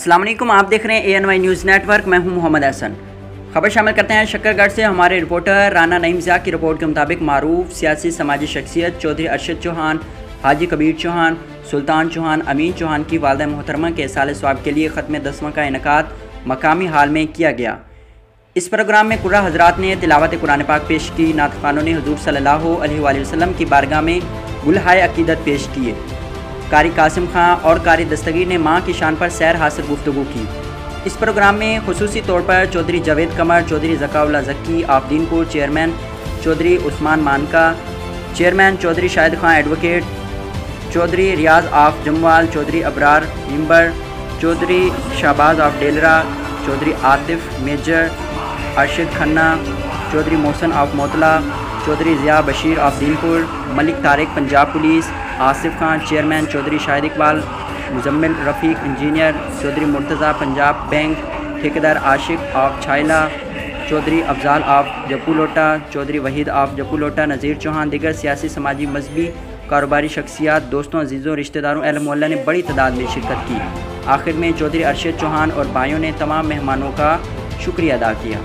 अस्सलाम वालेकुम, आप देख रहे हैं ANY न्यूज़ नेटवर्क। मैं हूं मोहम्मद हसन। खबर शामिल करते हैं शक्करगढ़ से। हमारे रिपोर्टर राना नईम ज़िया की रिपोर्ट के मुताबिक मारूफ सियासी समाजी शख्सियत चौधरी अरशद चौहान, हाजी कबीर चौहान, सुल्तान चौहान, अमीन चौहान की वालिदा मोहतरमा के साल स्वाब के लिए ख़त्म 10वां का इनेकाद मकामी हाल में किया गया। इस प्रोग्राम में कुर्रा हज़रात ने तिलावत कुरान पाक पेश की। नात ख़ानों ने हुज़ूर सल्लल्लाहु अलैहि वसल्लम की बारगाह में गुलहाए अक़ीदत पेश किए। कारी कासिम खां और कारी दस्तगीर ने माँ की शान पर सैर हासिल गुफ्तगू की। इस प्रोग्राम में खुसूसी तौर पर Chaudhary Javed Qamar, Chaudhary Zakaullah Zaki of Dinpur, chairman Chaudhary Usman Manka, chairman Chaudhary Shahid Khan advocate, Chaudhary Riaz of Jamwal, Chaudhary Abrar member, Chaudhary Shahbaz of Delra, Chaudhary Atif major, Arshad Khanna, Chaudhary Mohsin of Motla, Chaudhary Zia Bashir of Dinpur, Malik Tariq Punjab police, Asif Khan chairman, Chaudhary Shahid Iqbal, Muzammil Rafiq engineer, Chaudhary Murtaza Punjab bank, ठेकेदार Ashiq of Chhaila, Chaudhary Afzal of जपूलोटा, Chaudhary Waheed of जपूलोटा, नज़ीर चौहान, दिगर सियासी समाजी मजहबी कारोबारी शख्सियात, दोस्तों अजीज़ों रिश्तेदारों अहल मोहल्ला ने बड़ी तादाद में शिरकत की। आखिर में चौधरी अरशद चौहान और भाइयों ने तमाम मेहमानों का शुक्रिया अदा किया।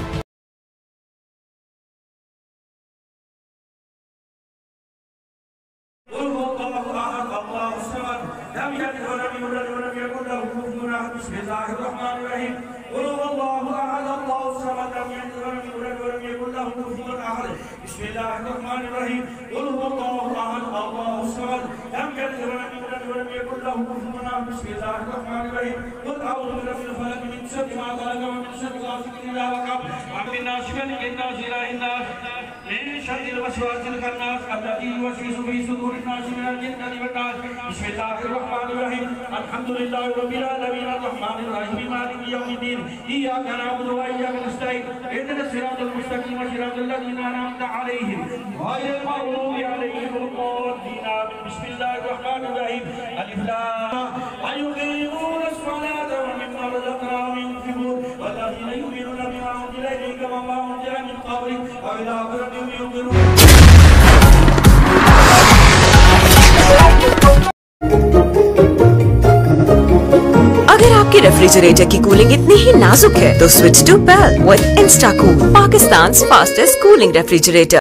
अगर आपके रेफ्रिजरेटर की कूलिंग इतनी ही नाजुक है तो switch to PEL with Instacool, Pakistan fastest cooling refrigerator.